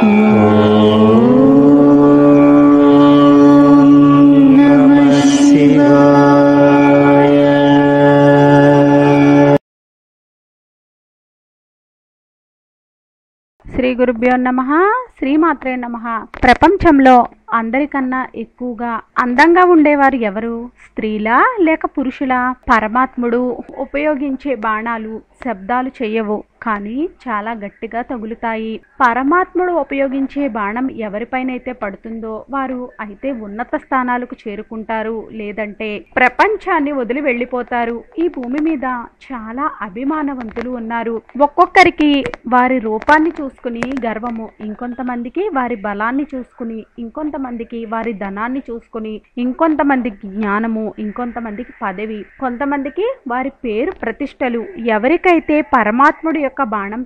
శ్రీ గురుభ్యో నమః. శ్రీమాత్రే నమః. ప్రపంచంలో అందరికన్నా ఎక్కువగా అందంగా ఉండేవారు ఎవరు? స్త్రీలా లేక పురుషులా? పరమాత్ముడు ఉపయోగించే బాణాలు శబ్దాలు చేయవు, కానీ చాలా గట్టిగా తగులుతాయి. పరమాత్ముడు ఉపయోగించే బాణం ఎవరిపైనైతే పడుతుందో వారు అయితే ఉన్నత స్థానాలకు చేరుకుంటారు, లేదంటే ప్రపంచాన్ని వదిలి వెళ్ళిపోతారు. ఈ భూమి మీద చాలా అభిమానవంతులు ఉన్నారు. ఒక్కొక్కరికి వారి రూపాన్ని చూసుకుని గర్వము, ఇంకొంతమందికి వారి బలాన్ని చూసుకుని, ఇంకొంతమందికి వారి ధనాన్ని చూసుకుని, ఇంకొంతమందికి జ్ఞానము, ఇంకొంతమందికి పదవి, కొంతమందికి వారి పేరు ప్రతిష్టలు. ఎవరికైతే పరమాత్ముడి యొక్క బాణం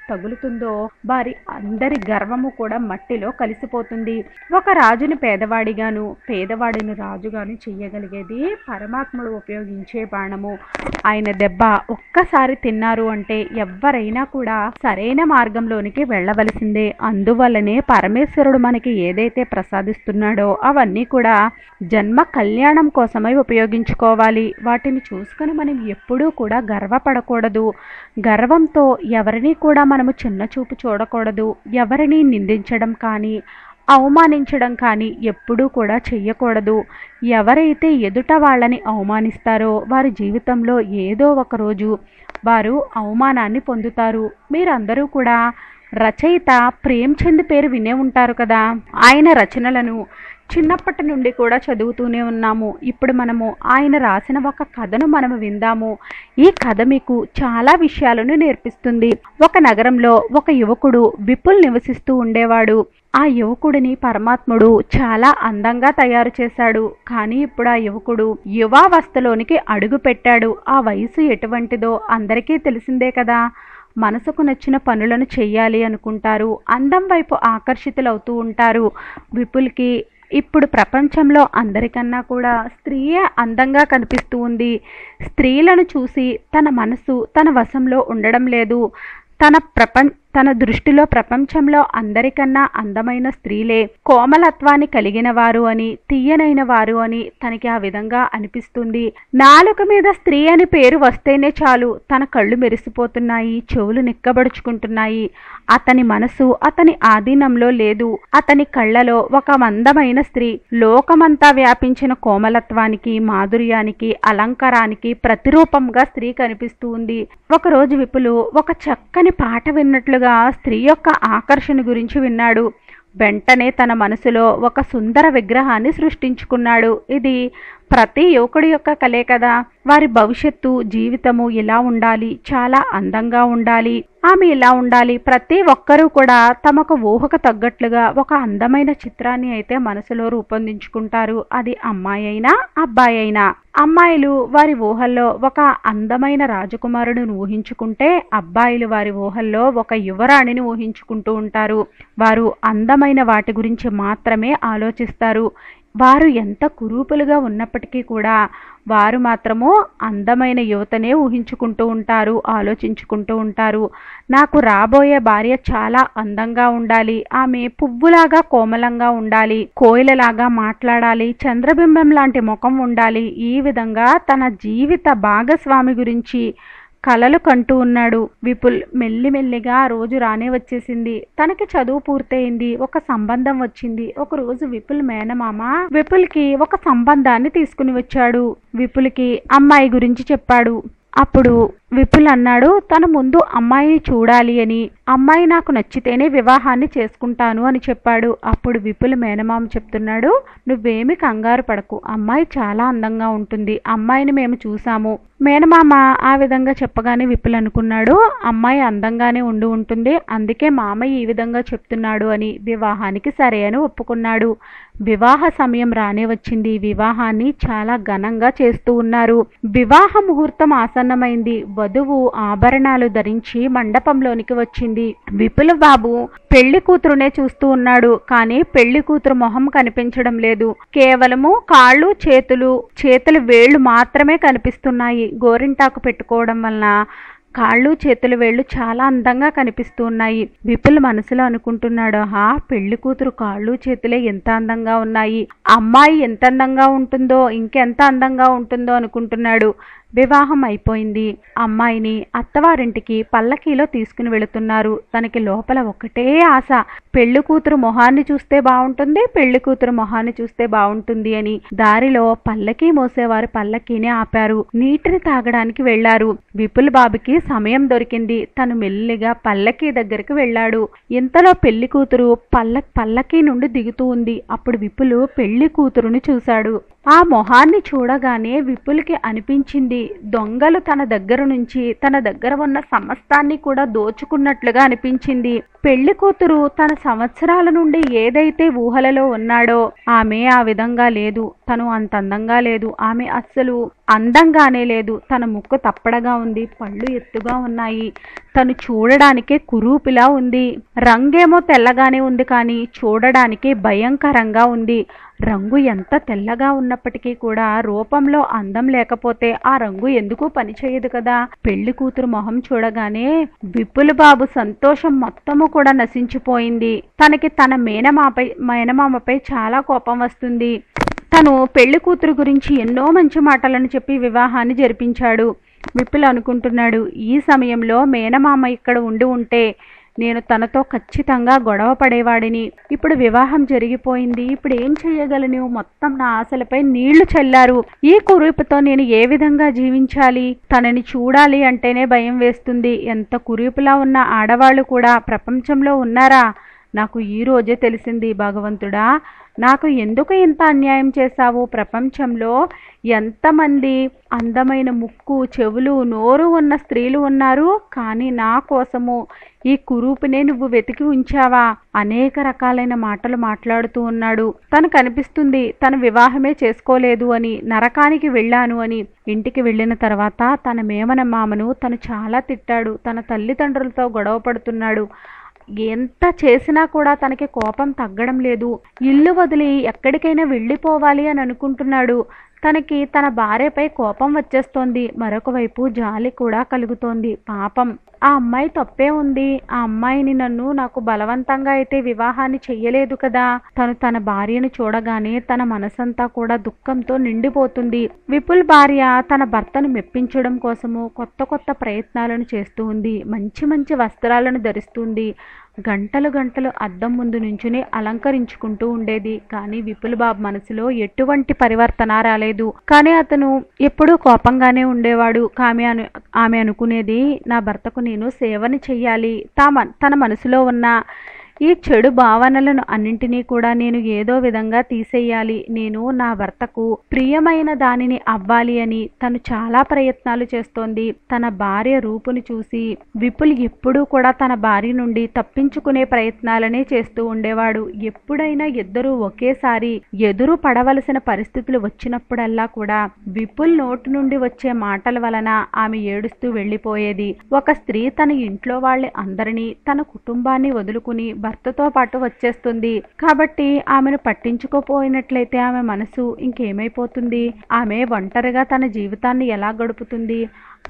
తగులుతుందో వారి అందరి గర్వము కూడా మట్టిలో కలిసిపోతుంది. ఒక రాజుని పేదవాడిగాను, పేదవాడిని రాజుగాను చెయ్యగలిగేది పరమాత్ముడు ఉపయోగించే బాణము. ఆయన దెబ్బ ఒక్కసారి తిన్నారు అంటే ఎవ్వరైనా కూడా సరైన మార్గంలోనికి వెళ్ళవలసిందే. అందువల్లనే పరమేశ్వరుడు మనకి ఏదైతే ప్రసాదిస్తున్నాడో అవన్నీ కూడా జన్మ కళ్యాణం కోసమై ఉపయోగించుకోవాలి. వాటిని చూసుకొని మనం ఎప్పుడూ కూడా గర్వపడకూడదు. గర్వంతో ఎవరిని కూడా మనము చిన్న చూపు చూడకూడదు. ఎవరిని నిందించడం కానీ అవమానించడం కానీ ఎప్పుడూ కూడా చెయ్యకూడదు. ఎవరైతే ఎదుట వాళ్ళని అవమానిస్తారో వారి జీవితంలో ఏదో ఒక రోజు వారు అవమానాన్ని పొందుతారు. మీరందరూ కూడా రచయిత ప్రేమ్చంద్ పేరు వినే ఉంటారు కదా. ఆయన రచనలను చిన్నప్పటి నుండి కూడా చదువుతూనే ఉన్నాము. ఇప్పుడు మనము ఆయన రాసిన ఒక కథను మనము విందాము. ఈ కథ మీకు చాలా విషయాలను నేర్పిస్తుంది. ఒక నగరంలో ఒక యువకుడు విపుల్ నివసిస్తూ ఉండేవాడు. ఆ యువకుడిని పరమాత్ముడు చాలా అందంగా తయారు చేశాడు. కానీ ఇప్పుడు ఆ యువకుడు యువావస్థలోనికి అడుగు పెట్టాడు. ఆ వయసు ఎటువంటిదో అందరికీ తెలిసిందే కదా. మనసుకు నచ్చిన పనులను చెయ్యాలి అనుకుంటారు, అందం వైపు ఆకర్షితులవుతూ ఉంటారు. విపుల్కి ఇప్పుడు ప్రపంచంలో అందరికన్నా కూడా స్త్రీయే అందంగా కనిపిస్తూ ఉంది. స్త్రీలను చూసి తన మనసు తన వశంలో ఉండడం లేదు. తన దృష్టిలో ప్రపంచంలో అందరికన్నా అందమైన స్త్రీలే కోమలత్వాన్ని కలిగిన వారు అని, తీయనైన వారు అని తనకి ఆ విధంగా అనిపిస్తుంది. నాలుక మీద స్త్రీ అని పేరు వస్తేనే చాలు తన కళ్ళు మెరిసిపోతున్నాయి, చెవులు నిక్కబడుచుకుంటున్నాయి. అతని మనసు అతని ఆధీనంలో లేదు. అతని కళ్ళలో ఒక అందమైన స్త్రీ లోకమంతా వ్యాపించిన కోమలత్వానికి, మాధుర్యానికి, అలంకారానికి ప్రతిరూపంగా స్త్రీ కనిపిస్తూ ఉంది. ఒకరోజు విపులు ఒక చక్కని పాట విన్నట్లుగా స్త్రీ యొక్క ఆకర్షణ గురించి విన్నాడు. వెంటనే తన మనసులో ఒక సుందర విగ్రహాన్ని సృష్టించుకున్నాడు. ఇది ప్రతి యువకుడి యొక్క కలే కదా. వారి భవిష్యత్తు జీవితము ఇలా ఉండాలి, చాలా అందంగా ఉండాలి, ఆమె ఇలా ఉండాలి. ప్రతి ఒక్కరూ కూడా తమకు ఊహకు తగ్గట్లుగా ఒక అందమైన చిత్రాన్ని అయితే మనసులో రూపొందించుకుంటారు. అది అమ్మాయి అయినా అబ్బాయి అయినా. అమ్మాయిలు వారి ఊహల్లో ఒక అందమైన రాజకుమారుడిని ఊహించుకుంటే, అబ్బాయిలు వారి ఊహల్లో ఒక యువరాణిని ఊహించుకుంటూ ఉంటారు. వారు అందమైన వాటి గురించి మాత్రమే ఆలోచిస్తారు. వారు ఎంత కురూపులుగా ఉన్నప్పటికీ కూడా వారు మాత్రము అందమైన యువతనే ఊహించుకుంటూ ఉంటారు, ఆలోచించుకుంటూ ఉంటారు. నాకు రాబోయే భార్య చాలా అందంగా ఉండాలి, ఆమె పువ్వులాగా కోమలంగా ఉండాలి, కోయిలలాగా మాట్లాడాలి, చంద్రబింబం లాంటి ముఖం ఉండాలి. ఈ విధంగా తన జీవిత భాగస్వామి గురించి కలలు కంటూ ఉన్నాడు విపుల్. మెల్లిమెల్లిగా ఆ రోజు రానే వచ్చేసింది. తనకి చదువు పూర్తయింది. ఒక సంబంధం వచ్చింది. ఒక రోజు విపుల్ మేనమామ విపుల్కి ఒక సంబంధాన్ని తీసుకుని వచ్చాడు. విపుల్కి అమ్మాయి గురించి చెప్పాడు. అప్పుడు విపుల్ అన్నాడు, తన ముందు అమ్మాయిని చూడాలి అని, అమ్మాయి నాకు నచ్చితేనే వివాహాన్ని చేసుకుంటాను అని చెప్పాడు. అప్పుడు విపుల్ మేనమామ చెప్తున్నాడు, నువ్వేమి కంగారు పడకు, అమ్మాయి చాలా అందంగా ఉంటుంది, అమ్మాయిని మేము చూసాము. మేనమామ ఆ విధంగా చెప్పగానే విపుల్ అనుకున్నాడు, అమ్మాయి అందంగానే ఉంటుంది, అందుకే మామయ్య ఈ విధంగా చెప్తున్నాడు అని. వివాహానికి సరే అని ఒప్పుకున్నాడు. వివాహ సమయం రానే వచ్చింది. వివాహాన్ని చాలా ఘనంగా చేస్తూ ఉన్నారు. వివాహ ముహూర్తం ఆసన్నమైంది. వధువు ఆభరణాలు ధరించి మండపంలోనికి వచ్చింది. విపుల్ బాబు పెళ్లి కూతురునే చూస్తూ ఉన్నాడు. కానీ పెళ్లి కూతురు మొహం కనిపించడం లేదు. కేవలము కాళ్ళు చేతులు వేళ్లు మాత్రమే కనిపిస్తున్నాయి. గోరింటాకు పెట్టుకోవడం వలన కాళ్ళు చేతులు వేళ్ళు చాలా అందంగా కనిపిస్తూ ఉన్నాయి. విపుల్ మనసులో అనుకుంటున్నాడు, పెళ్లి కూతురు కాళ్ళు చేతులే ఎంత అందంగా ఉన్నాయి, అమ్మాయి ఎంత అందంగా ఉంటుందో, ఇంకెంత అందంగా ఉంటుందో అనుకుంటున్నాడు. వివాహం అయిపోయింది. అమ్మాయిని అత్తవారింటికి పల్లకీలో తీసుకుని వెళుతున్నారు. తనకి లోపల ఒకటే ఆశ, పెళ్లి కూతురు మొహాన్ని చూస్తే బాగుంటుంది, పెళ్లి కూతురు మొహాన్ని చూస్తే బాగుంటుంది అని. దారిలో పల్లకీ మోసేవారు పల్లకీని ఆపారు. నీటిని తాగడానికి వెళ్లారు. విపుల్ బాబుకి సమయం దొరికింది. తను మెల్లిగా పల్లకీ దగ్గరికి వెళ్ళాడు. ఇంతలో పెళ్లి కూతురు పల్లకీ నుండి దిగుతూ ఉంది. అప్పుడు విపులు పెళ్లి కూతురుని చూశాడు. ఆ మొహాన్ని చూడగానే విపుల్కి అనిపించింది, దొంగలు తన దగ్గర నుంచి తన దగ్గర ఉన్న సమస్తాన్ని కూడా దోచుకున్నట్లుగా అనిపించింది. పెళ్లి కూతురు తన సంవత్సరాల నుండి ఏదైతే ఊహలలో ఉన్నాడో ఆమె ఆ విధంగా లేదు. తను అంత అందంగా లేదు. ఆమె అస్సలు అందంగానే లేదు. తన ముక్కు తప్పడగా ఉంది, పళ్ళు ఎత్తుగా ఉన్నాయి. తను చూడడానికే కురూపిలా ఉంది. రంగేమో తెల్లగానే ఉంది, కానీ చూడడానికి భయంకరంగా ఉంది. రంగు ఎంత తెల్లగా ఉన్నప్పటికీ కూడా రూపంలో అందం లేకపోతే ఆ రంగు ఎందుకు పనిచేయదు కదా. పెళ్లి కూతురు మొహం చూడగానే విపుల్ బాబు సంతోషం మొత్తము కూడా నశించిపోయింది. తనకి తన మేనమామపై చాలా కోపం వస్తుంది. తను పెళ్లి కూతురు గురించి ఎన్నో మంచి మాటలను చెప్పి వివాహాన్ని జరిపించాడు. విపుల్ అనుకుంటున్నాడు, ఈ సమయంలో మేనమామ ఇక్కడ ఉంటే నేను తనతో ఖచ్చితంగా గొడవ పడేవాడిని. ఇప్పుడు వివాహం జరిగిపోయింది, ఇప్పుడు ఏం చెయ్యగలను? మొత్తం నా ఆశలపై నీళ్లు చల్లారు. ఈ కురీపుతో నేను ఏ విధంగా జీవించాలి? తనని చూడాలి అంటేనే భయం వేస్తుంది. ఎంత కురీపులా ఉన్న ఆడవాళ్ళు కూడా ప్రపంచంలో ఉన్నారా? నాకు ఈ రోజే తెలిసింది. భగవంతుడా, నాకు ఎందుకు ఇంత అన్యాయం చేశావు? ప్రపంచంలో ఎంతమంది అందమైన ముక్కు, చెవులు, నోరు ఉన్న స్త్రీలు ఉన్నారు, కానీ నా కోసము ఈ కురూపినే నువ్వు వెతికి ఉంచావా? అనేక రకాలైన మాటలు మాట్లాడుతూ ఉన్నాడు. తనకు అనిపిస్తుంది తన వివాహమే చేసుకోలేదు అని, నరకానికి వెళ్ళాను అని. ఇంటికి వెళ్ళిన తర్వాత తన మేనమామను తను చాలా తిట్టాడు. తన తల్లిదండ్రులతో గొడవ పడుతున్నాడు. ఎంత చేసినా కూడా తనకి కోపం తగ్గడం లేదు. ఇల్లు వదిలి ఎక్కడికైనా వెళ్ళిపోవాలి అని అనుకుంటున్నాడు. తనకి తన భార్యపై కోపం వచ్చేస్తోంది. మరొక వైపు జాలి కూడా కలుగుతోంది. పాపం, ఆ అమ్మాయి తప్పే ఉంది. ఆ అమ్మాయిని నాకు బలవంతంగా అయితే వివాహాన్ని చెయ్యలేదు కదా. తను తన భార్యను చూడగానే తన మనసంతా కూడా దుఃఖంతో నిండిపోతుంది. విపుల్ భార్య తన భర్తను మెప్పించడం కోసము కొత్త ప్రయత్నాలను చేస్తూ ఉంది. మంచి మంచి వస్త్రాలను ధరిస్తుంది. గంటలు అద్దం ముందు నుంచుని అలంకరించుకుంటూ ఉండేది. కానీ విపుల్ బాబు మనసులో ఎటువంటి పరివర్తన రాలేదు. కానీ అతను ఎప్పుడూ కోపంగానే ఉండేవాడు. ఆమె అనుకునేది, నా భర్తకు నేను సేవని చెయ్యాలి. తన మనసులో ఉన్న ఈ చెడు భావనలను అన్నింటినీ కూడా నేను ఏదో విధంగా తీసేయాలి. నేను నా భర్తకు ప్రియమైన దానిని అవ్వాలి అని తను చాలా ప్రయత్నాలు చేస్తోంది. తన భార్య రూపుని చూసి విపుల్ ఎప్పుడూ కూడా తన భార్య నుండి తప్పించుకునే ప్రయత్నాలనే చేస్తూ ఉండేవాడు. ఎప్పుడైనా ఇద్దరూ ఒకేసారి ఎదురు పడవలసిన పరిస్థితులు వచ్చినప్పుడల్లా కూడా విపుల్ నోటి నుండి వచ్చే మాటల వలన ఆమె ఏడుస్తూ వెళ్ళిపోయేది. ఒక స్త్రీ తన ఇంట్లో వాళ్ళ అందరినీ, తన కుటుంబాన్ని వదులుకుని భర్తతో పాటు వచ్చేస్తుంది. కాబట్టి ఆమెను పట్టించుకోపోయినట్లయితే ఆమె మనసు ఇంకేమైపోతుంది? ఆమె ఒంటరిగా తన జీవితాన్ని ఎలా గడుపుతుంది?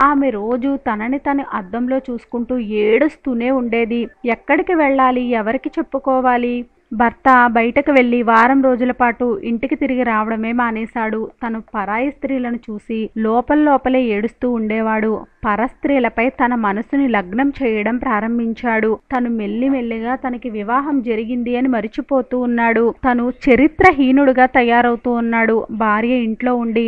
ఆమె రోజు తనని తను అద్దంలో చూసుకుంటూ ఏడుస్తూనే ఉండేది. ఎక్కడికి వెళ్ళాలి? ఎవరికి చెప్పుకోవాలి? భర్త బయటకు వెళ్ళి వారం రోజుల పాటు ఇంటికి తిరిగి రావడమే మానేశాడు. తను పరాయి స్త్రీలను చూసి లోపలే ఏడుస్తూ ఉండేవాడు. పరస్త్రీలపై తన మనసుని లగ్నం చేయడం ప్రారంభించాడు. తను మెల్లిమెల్లిగా తనకి వివాహం జరిగింది అని మరిచిపోతూ ఉన్నాడు. తను చరిత్రహీనుడుగా తయారవుతూ ఉన్నాడు. భార్య ఇంట్లో ఉండి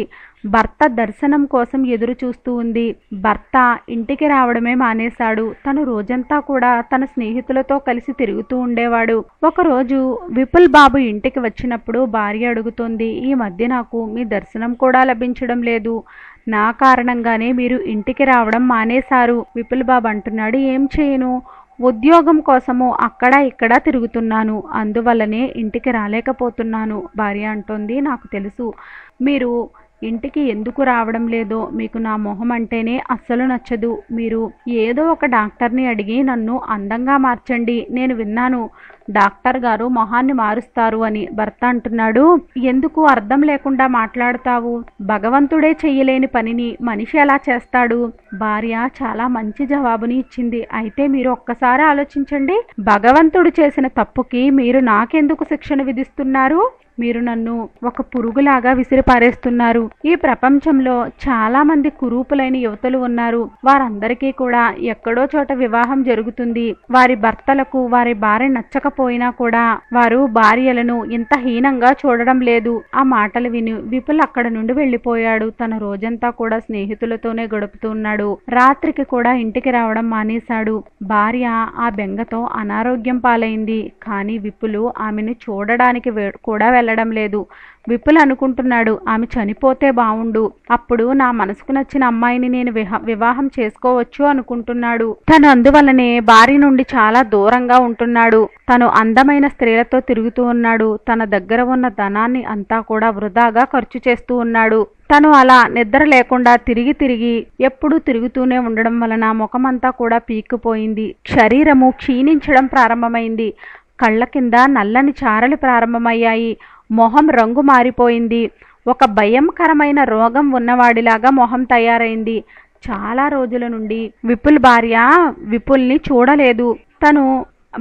భర్త దర్శనం కోసం ఎదురు చూస్తూ ఉంది. భర్త ఇంటికి రావడమే మానేశాడు. తను రోజంతా కూడా తన స్నేహితులతో కలిసి తిరుగుతూ ఉండేవాడు. ఒకరోజు విపుల్ బాబు ఇంటికి వచ్చినప్పుడు భార్య అడుగుతోంది, ఈ మధ్య నాకు మీ దర్శనం కూడా లభించడం లేదు. నా కారణంగానే మీరు ఇంటికి రావడం మానేశారు. విపుల్ బాబు అంటున్నాడు, ఏం చేయను, ఉద్యోగం కోసము అక్కడ ఇక్కడ తిరుగుతున్నాను, అందువల్లనే ఇంటికి రాలేకపోతున్నాను. భార్య అంటోంది, నాకు తెలుసు మీరు ఇంటికి ఎందుకు రావడం లేదో. మీకు నా మొహం అంటేనే అస్సలు నచ్చదు. మీరు ఏదో ఒక డాక్టర్ని అడిగి నన్ను అందంగా మార్చండి. నేను విన్నాను డాక్టర్ గారు మొహాన్ని మారుస్తారు అని. భర్త అంటున్నాడు, ఎందుకు అర్థం లేకుండా మాట్లాడతావు? భగవంతుడే చెయ్యలేని పనిని మనిషి ఎలా చేస్తాడు? భార్య చాలా మంచి జవాబుని ఇచ్చింది. అయితే మీరు ఒక్కసారి ఆలోచించండి, భగవంతుడు చేసిన తప్పుకి మీరు నాకెందుకు శిక్షణ విధిస్తున్నారు? మీరు నన్ను ఒక పురుగులాగా విసిరిపారేస్తున్నారు. ఈ ప్రపంచంలో చాలా మంది కురూపులైన యువతులు ఉన్నారు. వారందరికీ కూడా ఎక్కడో చోట వివాహం జరుగుతుంది. వారి భర్తలకు వారి భార్య నచ్చకపోయినా కూడా వారు భార్యలను ఇంత హీనంగా చూడడం లేదు. ఆ మాటలు విని విపుల్ అక్కడ నుండి వెళ్లిపోయాడు. తన రోజంతా కూడా స్నేహితులతోనే గడుపుతూ ఉన్నాడు. రాత్రికి కూడా ఇంటికి రావడం మానేశాడు. భార్య ఆ బెంగతో అనారోగ్యం పాలైంది. కానీ విపులు ఆమెను చూడడానికి కూడా వెళ్ళడం లేదు. విపుల్ అనుకుంటున్నాడు, ఆమె చనిపోతే బావుండు, అప్పుడు నా మనసుకు నచ్చిన అమ్మాయిని నేను వివాహం చేసుకోవచ్చు అనుకుంటున్నాడు. తను అందువల్లనే భార్య నుండి చాలా దూరంగా ఉంటున్నాడు. తను అందమైన స్త్రీలతో తిరుగుతూ ఉన్నాడు. తన దగ్గర ఉన్న ధనాన్ని అంతా కూడా వృధాగా ఖర్చు చేస్తూ ఉన్నాడు. తను అలా నిద్ర లేకుండా తిరిగి ఎప్పుడూ తిరుగుతూనే ఉండడం వలన ముఖమంతా కూడా పీక్కుపోయింది. శరీరము క్షీణించడం ప్రారంభమైంది. కళ్ళ కింద నల్లని చారలు ప్రారంభమయ్యాయి. మొహం రంగు మారిపోయింది. ఒక భయంకరమైన రోగం ఉన్నవాడిలాగా మొహం తయారైంది. చాలా రోజుల నుండి విపుల్ భార్య విపుల్ని చూడలేదు. తను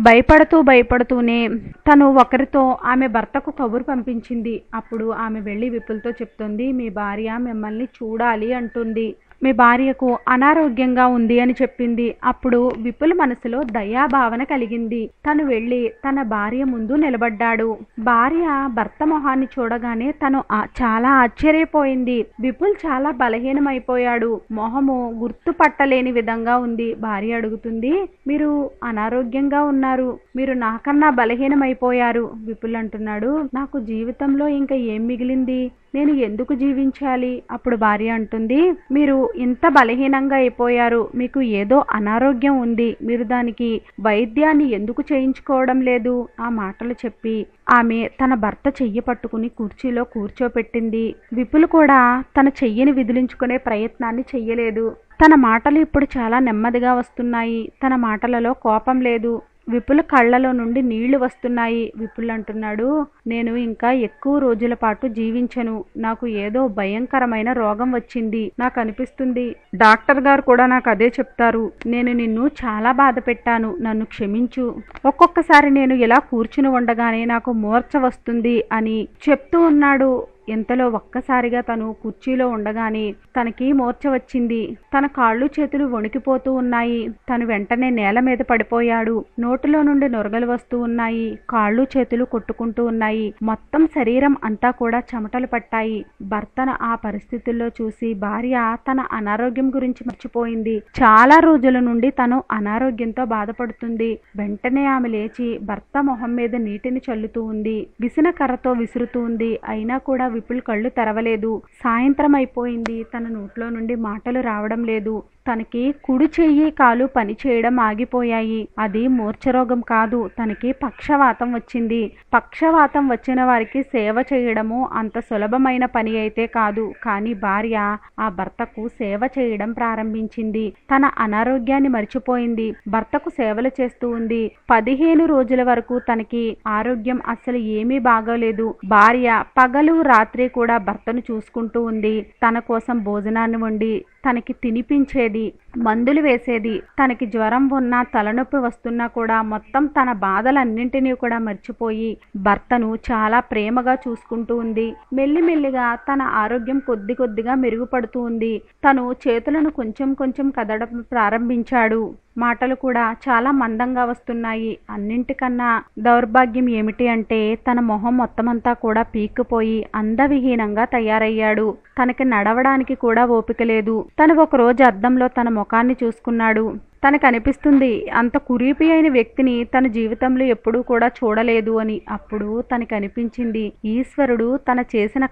భయపడుతూనే తను ఒకరితో ఆమె భర్తకు కబురు పంపించింది. అప్పుడు ఆమె వెళ్ళి విపుల్తో చెప్తుంది, మీ భార్య మిమ్మల్ని చూడాలి అంటుంది. మీ భార్యకు అనారోగ్యంగా ఉంది అని చెప్పింది. అప్పుడు విపుల్ మనసులో దయాభావన కలిగింది. తను వెళ్ళి తన భార్య ముందు నిలబడ్డాడు. భార్య భర్త మొహాన్ని చూడగానే తను చాలా ఆశ్చర్యపోయింది. విపుల్ చాలా బలహీనమైపోయాడు. మొహము గుర్తుపట్టలేని విధంగా ఉంది. భార్య అడుగుతుంది, మీరు అనారోగ్యంగా ఉన్నారు, మీరు నాకన్నా బలహీనమైపోయారు. విపుల్ అంటున్నాడు, నాకు జీవితంలో ఇంకా ఏం మిగిలింది, నేను ఎందుకు జీవించాలి? అప్పుడు భార్య అంటుంది, మీరు ఇంత బలహీనంగా అయిపోయారు, మీకు ఏదో అనారోగ్యం ఉంది, మీరు దానికి వైద్యాన్ని ఎందుకు చేయించుకోవడం లేదు? ఆ మాటలు చెప్పి ఆమె తన భర్త చెయ్యి పట్టుకుని కుర్చీలో కూర్చోపెట్టింది. విపుల్ కూడా తన చెయ్యిని విదిలించుకునే ప్రయత్నాన్ని చెయ్యలేదు. తన మాటలు ఇప్పుడు చాలా నెమ్మదిగా వస్తున్నాయి. తన మాటలలో కోపం లేదు. విపుల్ కళ్ళలో నుండి నీళ్లు వస్తున్నాయి. విపుల్ అంటున్నాడు, నేను ఇంకా ఎక్కువ రోజుల పాటు జీవించను, నాకు ఏదో భయంకరమైన రోగం వచ్చింది, నాకు అనిపిస్తుంది. డాక్టర్ గారు కూడా నాకు అదే చెప్తారు. నేను నిన్ను చాలా బాధ పెట్టాను, నన్ను క్షమించు. ఒక్కొక్కసారి నేను ఇలా కూర్చుని ఉండగానే నాకు మూర్ఛ వస్తుంది అని చెప్తూ ఉన్నాడు. ఇంతలో ఒక్కసారిగా తను కుర్చీలో ఉండగానే తనకి మూర్ఛ వచ్చింది. తన కాళ్ళు చేతులు వణికిపోతూ ఉన్నాయి. తను వెంటనే నేల మీద పడిపోయాడు. నోటిలో నుండి నొరగలు వస్తూ ఉన్నాయి. కాళ్ళు చేతులు కొట్టుకుంటూ ఉన్నాయి. మొత్తం శరీరం అంతా కూడా చెమటలు పట్టాయి. భర్తను ఆ పరిస్థితుల్లో చూసి భార్య తన అనారోగ్యం గురించి మర్చిపోయింది. చాలా రోజుల నుండి తను అనారోగ్యంతో బాధపడుతుంది. వెంటనే ఆమె లేచి భర్త మొహం మీద నీటిని చల్లుతూ ఉంది. విసిన కర్రతో విసురుతూ ఉంది. అయినా కూడా విపుల్ కళ్ళు తెరవలేదు. సాయంత్రం అయిపోయింది. తన నోట్లో నుండి మాటలు రావడం లేదు. తనకి కుడి చెయ్యి కాలు పని చేయడం ఆగిపోయాయి. అది మూర్ఛరోగం కాదు, తనకి పక్షవాతం వచ్చింది. పక్షవాతం వచ్చిన వారికి సేవ చేయడము అంత సులభమైన పని అయితే కాదు. కానీ భార్య ఆ భర్తకు సేవ చేయడం ప్రారంభించింది. తన అనారోగ్యాన్ని మర్చిపోయింది. భర్తకు సేవలు చేస్తూ ఉంది. 15 రోజుల వరకు తనకి ఆరోగ్యం అస్సలు ఏమీ బాగోలేదు. భార్య పగలు రాత్రి కూడా భర్తను చూసుకుంటూ ఉంది. తన కోసం భోజనాన్ని వండి తనకి తినిపించేది, మందులు వేసేది. తనకి జ్వరం ఉన్నా తలనొప్పి వస్తున్నా కూడా మొత్తం తన బాధలన్నింటినీ కూడా మర్చిపోయి భర్తను చాలా ప్రేమగా చూసుకుంటూ ఉంది. మెల్లిమెల్లిగా తన ఆరోగ్యం కొద్దిగా మెరుగుపడుతూ ఉంది. తను చేతులను కొంచెం కదడం ప్రారంభించాడు. మాటలు కూడా చాలా మందంగా వస్తున్నాయి. అన్నింటికన్నా దౌర్భాగ్యం ఏమిటి అంటే తన మొహం మొత్తమంతా కూడా పీక్కుపోయి అందవిహీనంగా తయారయ్యాడు. తనకి నడవడానికి కూడా ఓపిక లేదు. తను ఒక రోజు అద్దంలో తన ముఖాన్ని చూసుకున్నాడు. తనకు అనిపిస్తుంది అంత కురీపి అయిన వ్యక్తిని తన జీవితంలో ఎప్పుడూ కూడా చూడలేదు అని. అప్పుడు తనకు అనిపించింది ఈశ్వరుడు తన చేసిన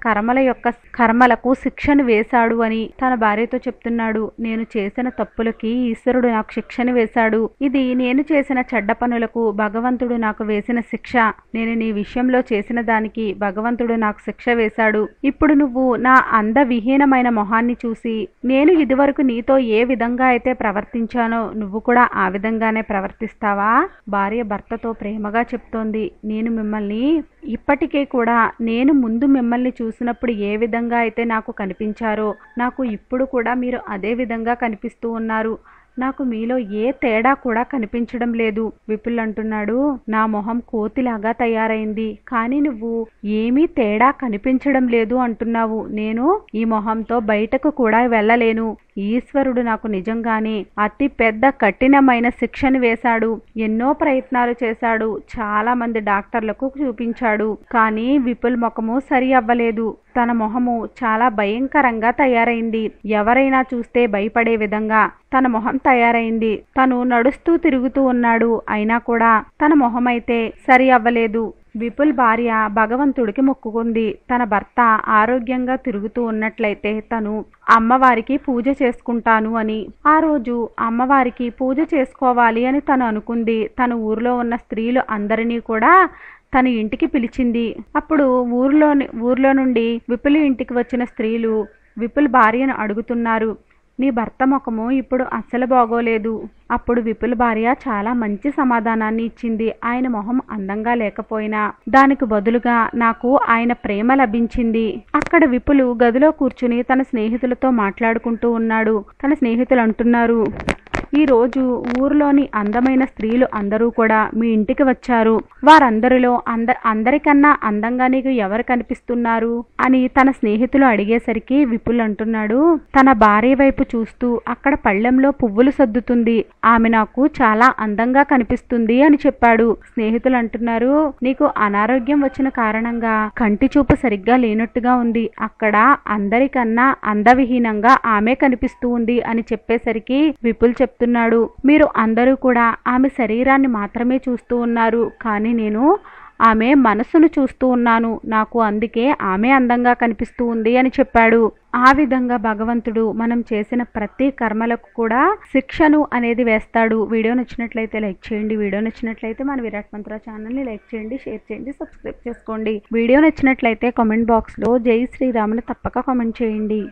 కర్మలకు శిక్షను వేశాడు అని. తన భార్యతో చెప్తున్నాడు, నేను చేసిన తప్పులకి ఈశ్వరుడు నాకు శిక్షను వేశాడు. ఇది నేను చేసిన చెడ్డ పనులకు భగవంతుడు నాకు వేసిన శిక్ష. నేను నీ విషయంలో చేసిన దానికి భగవంతుడు నాకు శిక్ష వేశాడు. ఇప్పుడు నువ్వు నా అందవిహీనమైన మొహాన్ని చూసి నేను ఇదివరకు నీతో ఏ విధంగా అయితే ప్రవర్తించానో నువ్వు కూడా ఆ విధంగానే ప్రవర్తిస్తావా? భార్య భర్తతో ప్రేమగా చెప్తోంది, నేను మిమ్మల్ని ఇప్పటికే కూడా నేను ముందు మిమ్మల్ని చూసినప్పుడు ఏ విధంగా అయితే నాకు కనిపించారో నాకు ఇప్పుడు కూడా మీరు అదే విధంగా కనిపిస్తూ ఉన్నారు. నాకు మీలో ఏ తేడా కూడా కనిపించడం లేదు. విపుల్ అంటున్నాడు, నా మొహం కోతిలాగా తయారైంది, కానీ నువ్వు ఏమీ తేడా కనిపించడం లేదు అంటున్నావు. నేను ఈ మొహంతో బయటకు కూడా వెళ్ళలేను. ఈశ్వరుడు నాకు నిజంగానే అతి పెద్ద కఠినమైన శిక్షను వేశాడు. ఎన్నో ప్రయత్నాలు చేశాడు, చాలా మంది డాక్టర్లకు చూపించాడు, కానీ విపుల్ ముఖము సరి అవ్వలేదు. తన మొహము చాలా భయంకరంగా తయారైంది. ఎవరైనా చూస్తే భయపడే విధంగా తన మొహం తయారైంది. తను నడుస్తూ తిరుగుతూ ఉన్నాడు, అయినా కూడా తన మొహం అయితే సరి అవ్వలేదు. విపుల్ భార్య భగవంతుడికి మొక్కుకుంది, తన భర్త ఆరోగ్యంగా తిరుగుతూ ఉన్నట్లయితే తను అమ్మవారికి పూజ చేసుకుంటాను అని. ఆ రోజు అమ్మవారికి పూజ చేసుకోవాలి అని తను అనుకుంది. తన ఊరిలో ఉన్న స్త్రీలు అందరినీ కూడా తన ఇంటికి పిలిచింది. అప్పుడు ఊర్లో నుండి విపుల్ ఇంటికి వచ్చిన స్త్రీలు విపుల్ భార్యను అడుగుతున్నారు, నీ భర్త ముఖము ఇప్పుడు అస్సలు బాగోలేదు. అప్పుడు విపుల్ భార్య చాలా మంచి సమాధానాన్ని ఇచ్చింది. ఆయన మొహం అందంగా లేకపోయినా దానికి బదులుగా నాకు ఆయన ప్రేమ లభించింది. అక్కడ విపులు గదిలో కూర్చుని తన స్నేహితులతో మాట్లాడుకుంటూ ఉన్నాడు. తన స్నేహితులు అంటున్నారు, ఈ రోజు ఊర్లోని అందమైన స్త్రీలు అందరూ కూడా మీ ఇంటికి వచ్చారు. వారందరిలో అందరికన్నా అందంగా నీకు ఎవరు కనిపిస్తున్నారు అని తన స్నేహితులు అడిగేసరికి విపుల్ అంటున్నాడు, తన భార్య వైపు చూస్తూ అక్కడ పళ్ళెంలో పువ్వులు సర్దుతుంది, ఆమె నాకు చాలా అందంగా కనిపిస్తుంది అని చెప్పాడు. స్నేహితులు అంటున్నారు, నీకు అనారోగ్యం వచ్చిన కారణంగా కంటి చూపు సరిగ్గా లేనట్టుగా ఉంది, అక్కడ అందరికన్నా అందవిహీనంగా ఆమె కనిపిస్తూ ఉంది అని చెప్పేసరికి విపుల్ చెప్తున్నాడు, మీరు అందరూ కూడా ఆమె శరీరాన్ని మాత్రమే చూస్తూ ఉన్నారు, కానీ నేను ఆమె మనసును చూస్తూ ఉన్నాను, నాకు అందుకే ఆమె అందంగా కనిపిస్తూ ఉంది అని చెప్పాడు. ఆ విధంగా భగవంతుడు మనం చేసిన ప్రతి కర్మలకు కూడా శిక్షను అనేది వేస్తాడు. వీడియో నచ్చినట్లయితే లైక్ చేయండి. వీడియో నచ్చినట్లయితే మన విరాట్ మంత్ర ఛానల్ని లైక్ చేయండి, షేర్ చేయండి, సబ్స్క్రైబ్ చేసుకోండి. వీడియో నచ్చినట్లయితే కామెంట్ బాక్స్లో జై శ్రీరాములు తప్పక కామెంట్ చేయండి.